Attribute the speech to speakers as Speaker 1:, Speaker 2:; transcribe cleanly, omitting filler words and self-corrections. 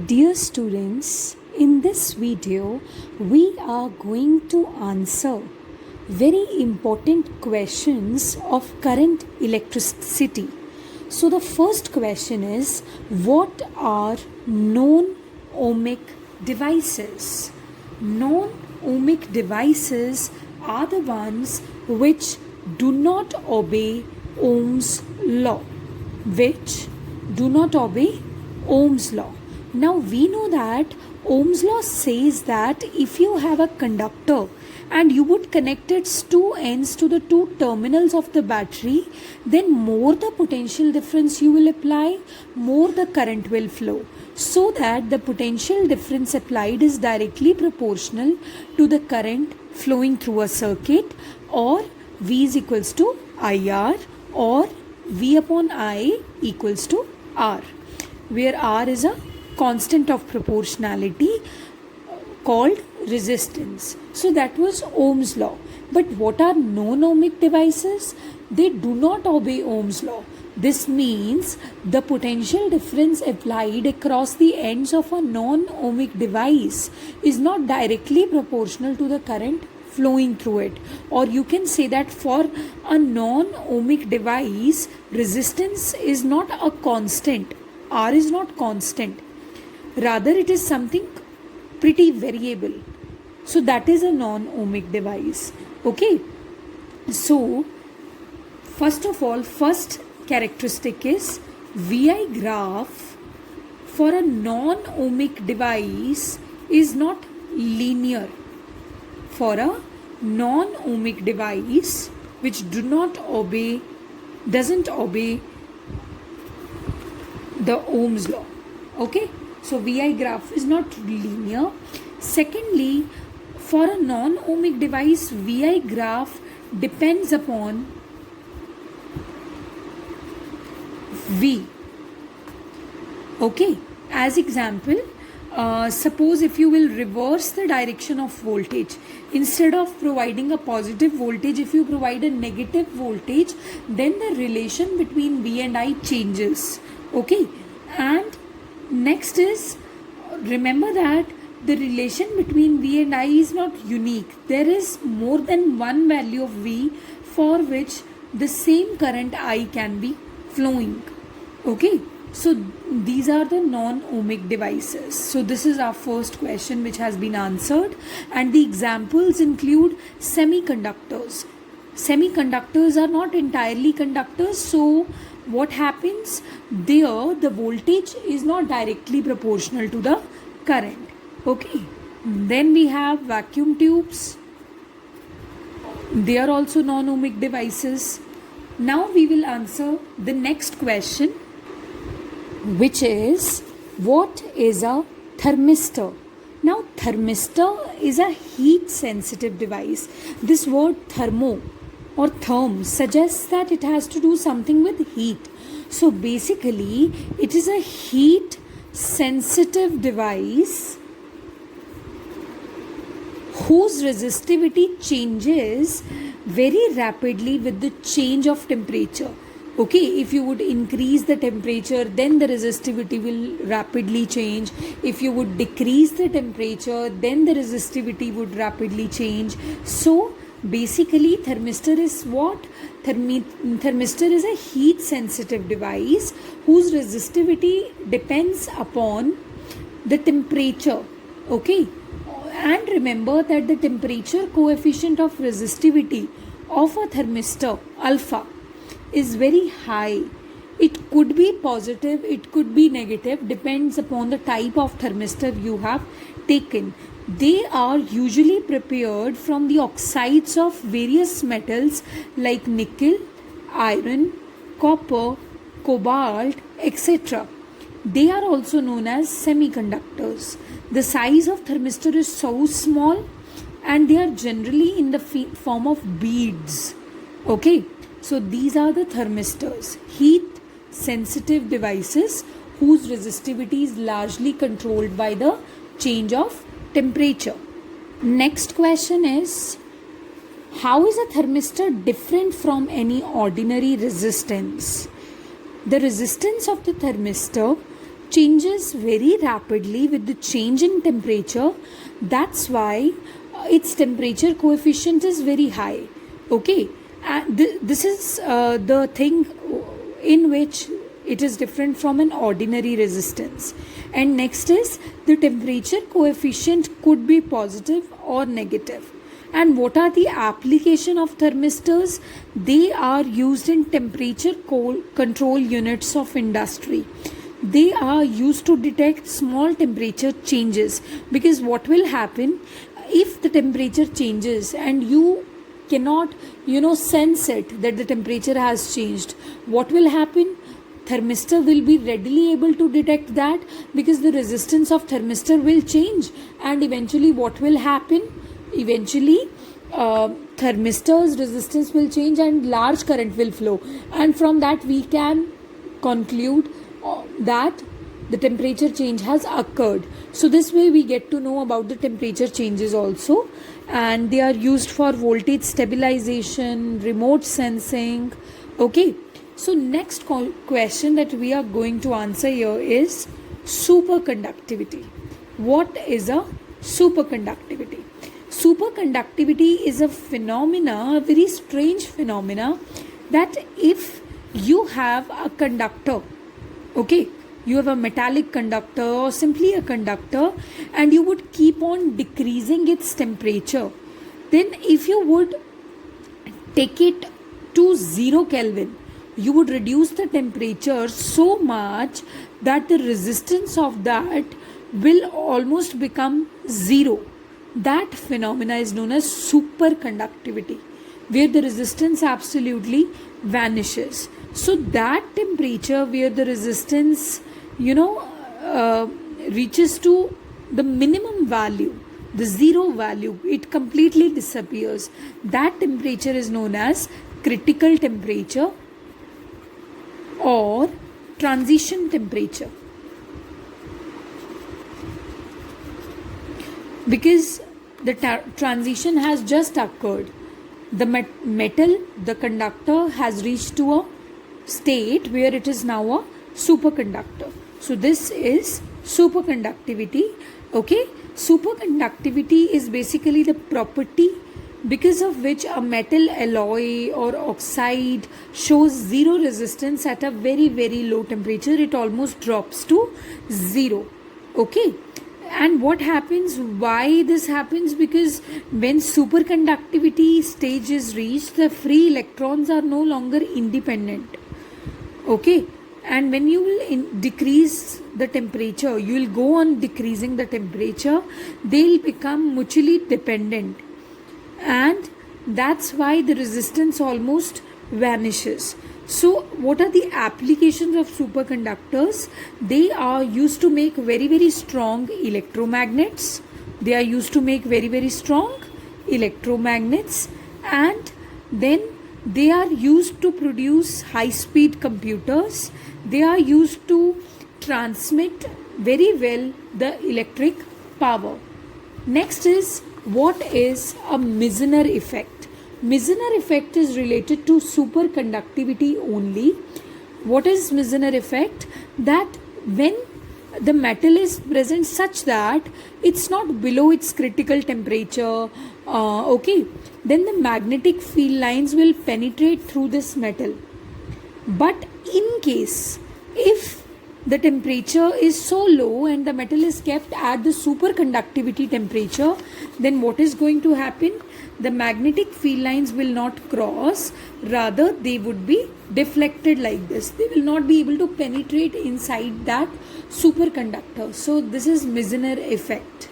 Speaker 1: Dear students, in this video we are going to answer very important questions of current electricity. So the first question is, what are known ohmic devices? Known ohmic devices are the ones which do not obey Ohm's law. Which do not obey Ohm's law. Now we know that Ohm's law says that if you have a conductor and you would connect its two ends to the two terminals of the battery, then more the potential difference you will apply, more the current will flow. So that the potential difference applied is directly proportional to the current flowing through a circuit, or V is equals to IR, or V upon I equals to R, where R is a constant of proportionality called resistance. So that was Ohm's law. But what are known ohmic devices? They do not obey Ohm's law. This means the potential difference applied across the ends of a non-ohmic device is not directly proportional to the current flowing through it. Or you can say that for a non-ohmic device, resistance is not a constant. R is not constant. Rather, it is something pretty variable. So that is a non-ohmic device. Okay. So first of all, first characteristic is VI graph for a non-ohmic device is not linear. For a non-ohmic device which doesn't obey the Ohm's law. Okay, so VI graph is not linear. Secondly, for a non-ohmic device, VI graph depends upon V. Okay, as example, suppose if you will reverse the direction of voltage, instead of providing a positive voltage, if you provide a negative voltage, then the relation between V and I changes. Okay, and next is, remember that the relation between V and I is not unique. There is more than one value of V for which the same current I can be flowing. Okay, so these are the non-ohmic devices. So this is our first question which has been answered, and the examples include semiconductors. Semiconductors are not entirely conductors, so what happens there, the voltage is not directly proportional to the current. Okay, then we have vacuum tubes. They are also non-ohmic devices. Now we will answer the next question, which is, what is a thermistor? Now thermistor is a heat sensitive device. This word thermo or therm suggests that it has to do something with heat. So basically it is a heat sensitive device whose resistivity changes very rapidly with the change of temperature. Okay, if you would increase the temperature, then the resistivity will rapidly change. If you would decrease the temperature, then the resistivity would rapidly change. So basically thermistor is what? Thermistor is a heat sensitive device whose resistivity depends upon the temperature. Okay, and remember that the temperature coefficient of resistivity of a thermistor, alpha, is very high. It could be positive, it could be negative, depends upon the type of thermistor you have taken. They are usually prepared from the oxides of various metals like nickel, iron, copper, cobalt, etc. They are also known as semiconductors. The size of thermistor is so small and they are generally in the form of beads. Okay, so these are the thermistors, heat sensitive devices whose resistivity is largely controlled by the change of temperature. Next question is, how is a thermistor different from any ordinary resistance? The resistance of the thermistor changes very rapidly with the change in temperature. That's why its temperature coefficient is very high. Okay, and this is the thing in which it is different from an ordinary resistance. And next is the temperature coefficient could be positive or negative. And what are the application of thermistors? They are used in temperature control units of industry. They are used to detect small temperature changes, because what will happen if the temperature changes and you cannot sense it that the temperature has changed, what will happen? Thermistor will be readily able to detect that, because the resistance of thermistor will change, and eventually what will happen? Eventually thermistor's resistance will change and large current will flow, and from that we can conclude that the temperature change has occurred. So this way we get to know about the temperature changes also, and they are used for voltage stabilization, remote sensing. Okay, so next question that we are going to answer here is superconductivity. What is a superconductivity? Superconductivity is a phenomena, a very strange phenomena, that if you have a conductor, okay, you have a metallic conductor or simply a conductor, and you would keep on decreasing its temperature, then if you would take it to 0 Kelvin, you would reduce the temperature so much that the resistance of that will almost become zero. That phenomena is known as superconductivity, where the resistance absolutely vanishes. So that temperature where the resistance reaches to the minimum value, the zero value, it completely disappears. That temperature is known as critical temperature or transition temperature, because the transition has just occurred. The metal, the conductor, has reached to a state where it is now a superconductor. So this is superconductivity. Okay, superconductivity is basically the property because of which a metal alloy or oxide shows zero resistance at a very very low temperature. It almost drops to zero. Okay, and what happens, why this happens? Because when superconductivity stage is reached, the free electrons are no longer independent. Okay, and when you will decrease the temperature, you will go on decreasing the temperature, they will become mutually dependent, and that's why the resistance almost vanishes. So what are the applications of superconductors? They are used to make very very strong electromagnets. They are used to make very very strong electromagnets, and then they are used to produce high speed computers. They are used to transmit very well the electric power. Next is, what is a Meissner effect? Meissner effect is related to superconductivity only. What is Meissner effect? That when the metal is present such that it's not below its critical temperature, okay, then the magnetic field lines will penetrate through this metal. But in case if the temperature is so low and the metal is kept at the superconductivity temperature, then what is going to happen? The magnetic field lines will not cross, rather they would be deflected like this. They will not be able to penetrate inside that superconductor. So this is Meissner effect.